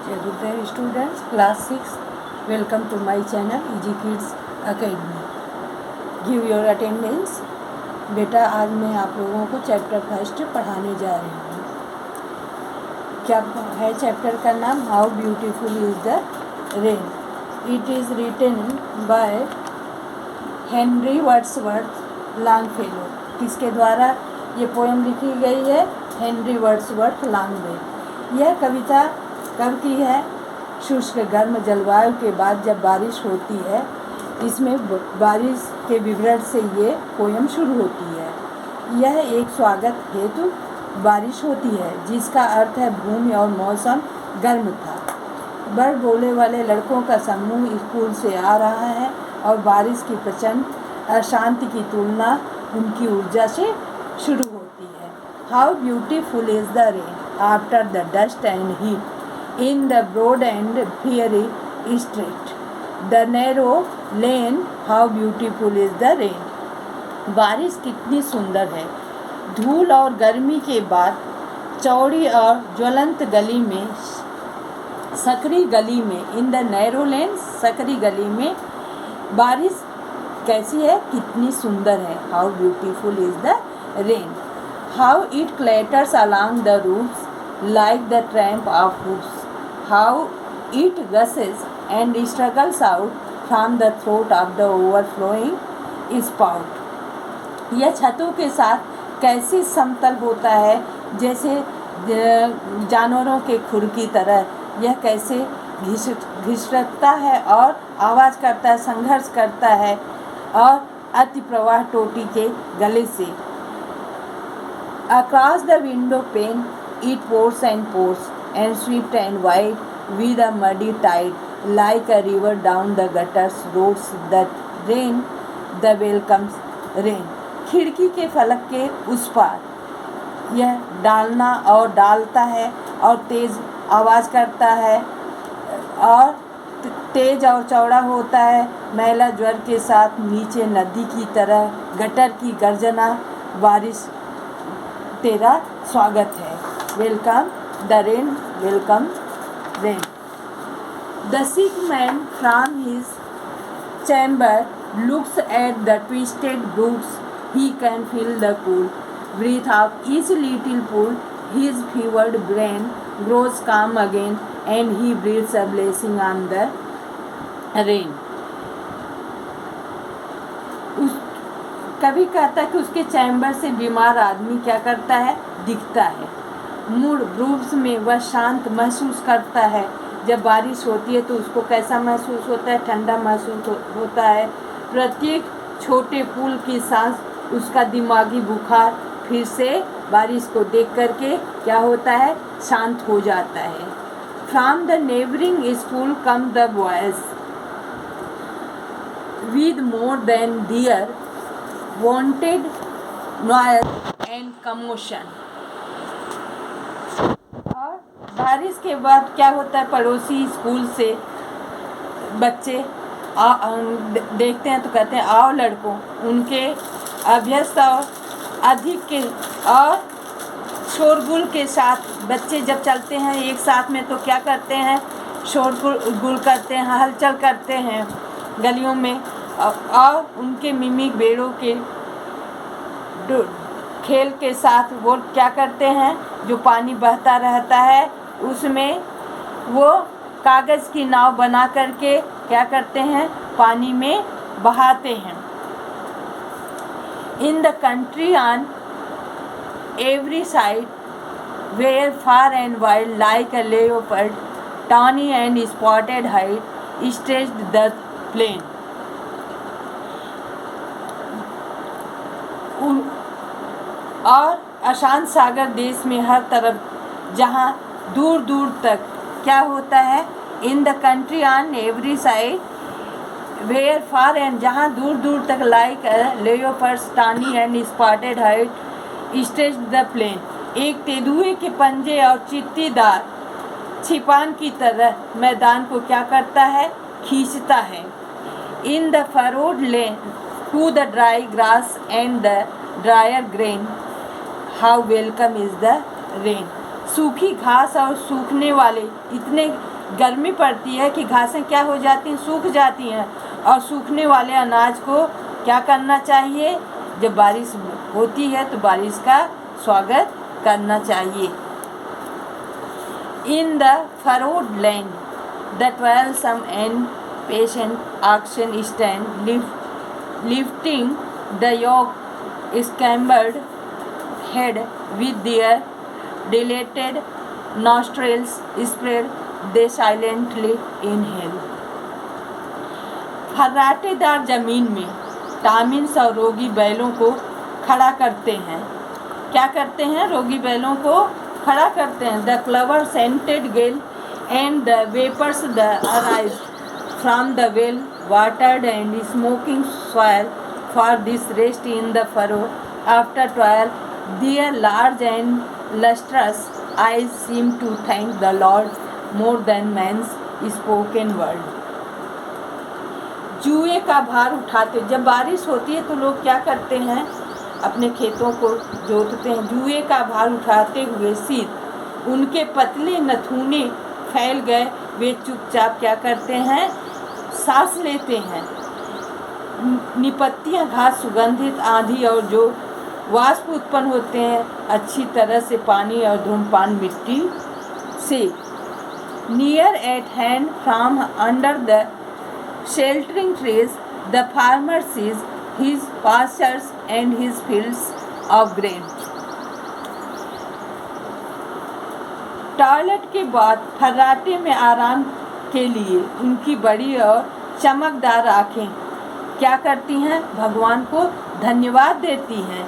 Good students, class 6, welcome to my channel Easy Kids Academy. Give your attendance. बेटा आज मैं आप लोगों को चैप्टर फर्स्ट पढ़ाने जा रही हूँ। क्या है चैप्टर का नाम? How beautiful is the rain. It is written by Henry Wordsworth Longfellow. किसके द्वारा ये पोएम लिखी गई है? Henry Wordsworth Longfellow. यह कविता कब की है? शुष्क गर्म जलवायु के बाद जब बारिश होती है, इसमें बारिश के विवरण से ये पोएम शुरू होती है. यह एक स्वागत हेतु बारिश होती है जिसका अर्थ है भूमि और मौसम गर्म था. बड़ बोले वाले लड़कों का समूह स्कूल से आ रहा है और बारिश की प्रचंड अशांति की तुलना उनकी ऊर्जा से शुरू होती है. How beautiful is the rain after the dust and heat in the broad and fiery street, the narrow lane, how beautiful is the rain. बारिश कितनी सुंदर है. धूल और गर्मी के बाद चौड़ी और ज्वलंत गली में, सकरी गली में, इन द नैरो लेन, सकरी गली में बारिश कैसी है? कितनी सुंदर है. How beautiful is the rain. How it clatters along the roofs like the tramp of hoofs. How it gushes and struggles out from the throat of the overflowing spout. यह छतों के साथ कैसे समतल होता है, जैसे जानवरों के खुर की तरह. यह कैसे घिसटता है और आवाज़ करता है, संघर्ष करता है और अति प्रवाह टोटी के गले से. Across the window pane it pours and pours and swift and wide with a muddy tide, like a river down the gutters roads that rain, the welcomes rain. खिड़की के फलक के उस पार यह डालना और डालता है और तेज़ आवाज़ करता है और तेज और चौड़ा होता है. मैला ज्वर के साथ नीचे नदी की तरह गटर की गर्जना. बारिश तेरा स्वागत है. Welcome the rain, welcome rain. The sick man from his chamber looks at the twisted brooks. He can feel the cool breath of each little pool. His fevered brain grows calm again and he breathes a blessing on the rain. कभी कहता है कि उसके chamber से बीमार आदमी क्या करता है? दिखता है. मूड ब्रूव्स में वह शांत महसूस करता है. जब बारिश होती है तो उसको कैसा महसूस होता है? ठंडा महसूस होता है. प्रत्येक छोटे पुल की सांस उसका दिमागी बुखार फिर से बारिश को देख करके क्या होता है? शांत हो जाता है. From the neighbouring school come the boys with more than their wonted noise and commotion. बारिश के बाद क्या होता है? पड़ोसी स्कूल से बच्चे देखते हैं तो कहते हैं आओ लड़कों. उनके अभ्यस्त और अधिक के और शोरगुल के साथ बच्चे जब चलते हैं एक साथ में तो क्या करते हैं? शोरगुल करते हैं, हलचल करते हैं गलियों में. और उनके मिमिक बेड़ों के खेल के साथ वो क्या करते हैं? जो पानी बहता रहता है उसमें वो कागज़ की नाव बना करके क्या करते हैं? पानी में बहाते हैं. In the country on every side where far and wild like a leopard tawny and spotted height stretched the plain. और अशांत सागर देश में हर तरफ जहाँ दूर दूर तक क्या होता है? In the country on every side where far and जहाँ दूर दूर तक like leopards tawny and spotted height stretched the plain. एक तेंदुए के पंजे और चित्तीदार छिपान की तरह मैदान को क्या करता है? खींचता है. In the furrowed lane to the dry grass and the drier grain, how welcome is the rain. सूखी घास और सूखने वाले इतने गर्मी पड़ती है कि घासें क्या हो जाती हैं, सूख जाती हैं, और सूखने वाले अनाज को क्या करना चाहिए, जब बारिश होती है तो बारिश का स्वागत करना चाहिए। In the furrowed land, the toilsome and patient oxen stand, lifting the yoke scampered head with their dilated nostrils spread, they silently inhale. फर्राटेदार जमीन में टामिन्स और रोगी बैलों को खड़ा करते हैं। क्या करते हैं? रोगी बैलों को खड़ा करते हैं। The clover scented gale and the vapours the arise from the well watered and smoking soil for this rest in the furrow after toil their large and lustrous eyes seem to thank the Lord more than man's spoken word. जुए का भार उठाते, जब बारिश होती है तो लोग क्या करते हैं, अपने खेतों को जोतते हैं। जुए का भार उठाते हुए शीत उनके पतले नथुने फैल गए, वे चुपचाप क्या करते हैं, सांस लेते हैं। निपत्तियाँ घास सुगंधित आंधी और जो वाष्प उत्पन्न होते हैं अच्छी तरह से पानी और धूम्रपान मिट्टी से। Near eight hand from under the sheltering trees, the farmer sees his pastures and his fields of grain. Toilet के बाद फर्राटे में आराम के लिए उनकी बड़ी और चमकदार आँखें क्या करती हैं, भगवान को धन्यवाद देती हैं।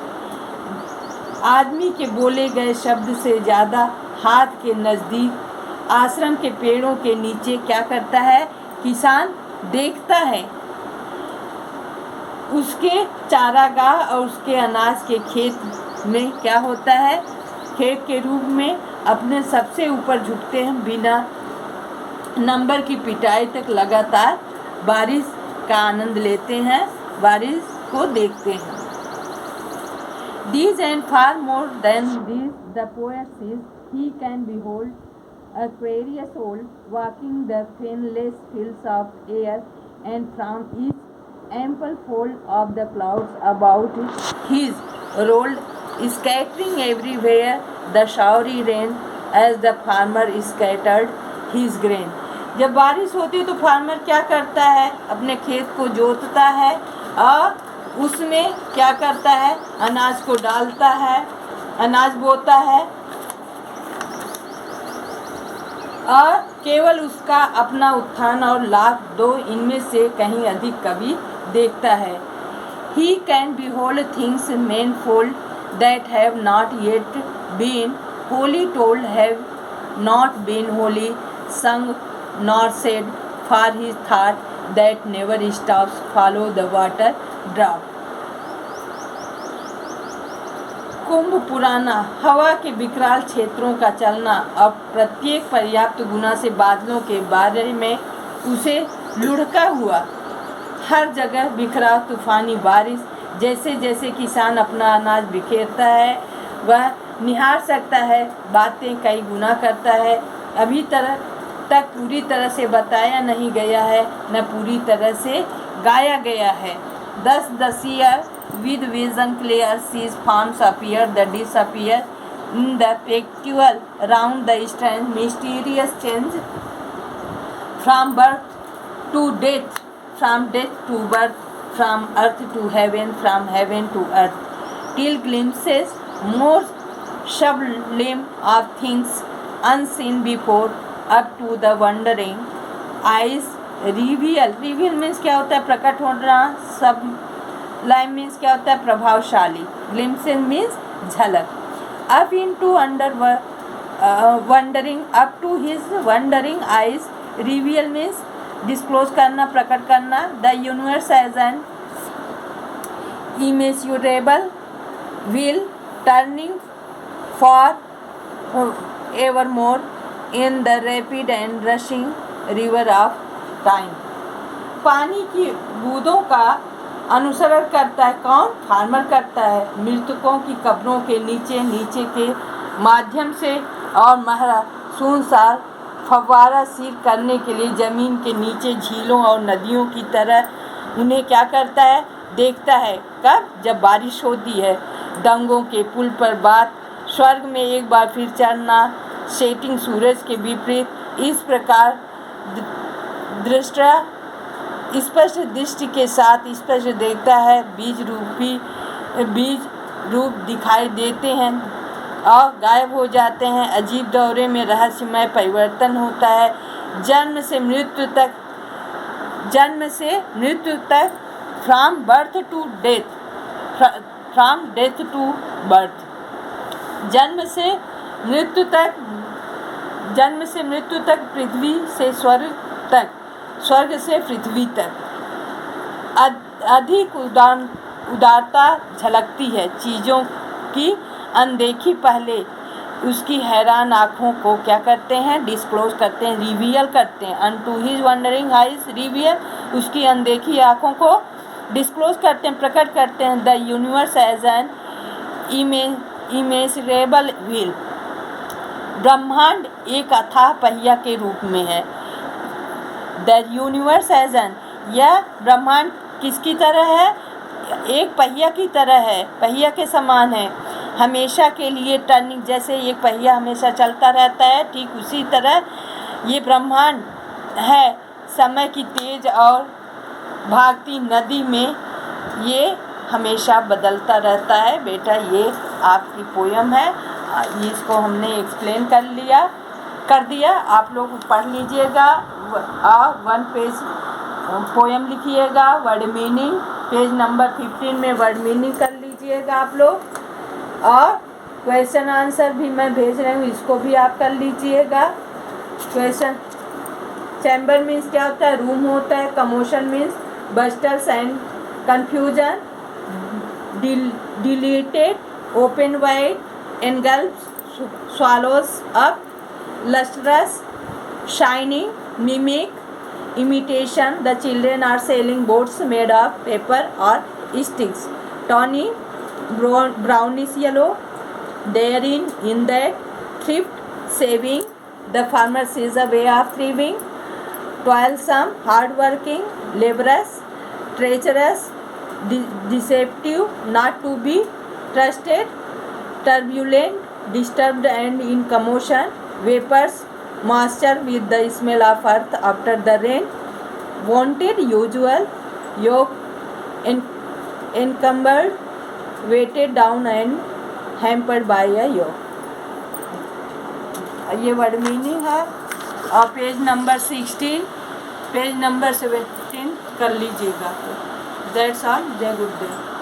आदमी के बोले गए शब्द से ज़्यादा हाथ के नज़दीक आश्रम के पेड़ों के नीचे क्या करता है, किसान देखता है। उसके चारागाह और उसके अनाज के खेत में क्या होता है, खेत के रूप में अपने सबसे ऊपर झुकते हैं, बिना नंबर की पिटाई तक लगातार बारिश का आनंद लेते हैं, बारिश को देखते हैं। These and far more than these the poet says he can behold Aquarius old walking the fanless fields of air, and from each ample fold of the clouds about his rolled, scattering everywhere the showery rain as the farmer scattered his grain. जब बारिश होती है तो farmer क्या करता है, अपने खेत को जोतता है और उसमें क्या करता है, अनाज को डालता है, अनाज बोता है और केवल उसका अपना उत्थान और लाभ दो इनमें से कहीं अधिक कभी देखता है। He can behold things manifold that have not yet been wholly told, have not been wholly sung nor said, for his thought that never stops follow the water drop. कुंभ पुराना, हवा के विकराल क्षेत्रों का चलना अब प्रत्येक पर्याप्त गुना से बादलों के बारे में उसे लुढ़का हुआ। हर जगह बिखरा तूफानी बारिश, जैसे जैसे किसान अपना अनाज बिखेरता है वह निहार सकता है, बातें कई गुना करता है। अभी तक पूरी तरह से बताया नहीं गया है, न पूरी तरह से गाया गया है। Thus the seer with vision clear sees forms appear that disappear in the peculiar round the strange mysterious change from birth to death, from death to birth, from earth to heaven, from heaven to earth, till glimpses more sublime of things unseen before, up to the wondering eyes reveal means क्या होता है, प्रकट होना। सब lime means क्या होता है, प्रभावशाली। ग्लिम्पसेस मीन्स झलक। Up into under wondering, up to his wondering eyes. Reveal means disclose करना, प्रकट करना। The universe as an immeasurable wheel turning for ever more in the rapid and rushing river of time. पानी की बूंदों का अनुसरण करता है कौन, फार्मर करता है, मृतकों की कब्रों के नीचे के माध्यम से और महरा सुनसार फव्वारा सिर करने के लिए ज़मीन के नीचे झीलों और नदियों की तरह उन्हें क्या करता है, देखता है। कब? जब बारिश होती है। दंगों के पुल पर बात, स्वर्ग में एक बार फिर चढ़ना, सेटिंग सूरज के विपरीत। इस प्रकार दृष्टा स्पष्ट दृष्टि के साथ स्पष्ट देखता है। बीज रूप दिखाई देते हैं और गायब हो जाते हैं। अजीब दौरे में रहस्यमय परिवर्तन होता है। जन्म से मृत्यु तक, from birth to death, from death to birth. जन्म से मृत्यु तक, पृथ्वी से स्वर्ग तक, स्वर्ग से पृथ्वी तक अधिक उदारता झलकती है। चीज़ों की अनदेखी पहले उसकी हैरान आँखों को क्या करते हैं, डिस्क्लोज करते हैं, रिवील करते हैं। Unto his wondering eyes reveal, उसकी अनदेखी आँखों को डिस्क्लोज करते हैं, प्रकट करते हैं। The universe as an immeasurable wheel, ब्रह्मांड एक अथाह पहिया के रूप में है। द यूनिवर्स एज एन, यह ब्रह्मांड किसकी तरह है, एक पहिया की तरह है, पहिया के समान है। हमेशा के लिए टर्निंग, जैसे एक पहिया हमेशा चलता रहता है, ठीक उसी तरह ये ब्रह्मांड है। समय की तेज और भागती नदी में ये हमेशा बदलता रहता है। बेटा ये आपकी पोयम है, इसको हमने एक्सप्लेन कर दिया। आप लोग पढ़ लीजिएगा और 1 पेज पोयम लिखिएगा। वर्ड मीनिंग पेज नंबर 15 में वर्ड मीनिंग कर लीजिएगा आप लोग। और क्वेश्चन आंसर भी मैं भेज रही हूँ, इसको भी आप कर लीजिएगा। क्वेश्चन, चैम्बर मीन्स क्या होता है, रूम होता है। Commotion means busters and confusion. Deleted, open wide, engulfs, swallows up. Lustrous, shining, mimic, imitation. The children are sailing boats made of paper or sticks. Tawny, brownish yellow. Therein, in that, thrift, saving. The farmer sees a way of thriving. Toilsome, hardworking, laborious, treacherous, deceptive, not to be trusted. Turbulent, disturbed and in commotion. Vapors, moisture with the smell of earth after the rain. Wanted, usual. Yoke, encumbered, weighted down and hampered by a yoke. ये word meaning है। और page number 16, page number 17 कर लीजिएगा। That's all. जय गुरुदेव।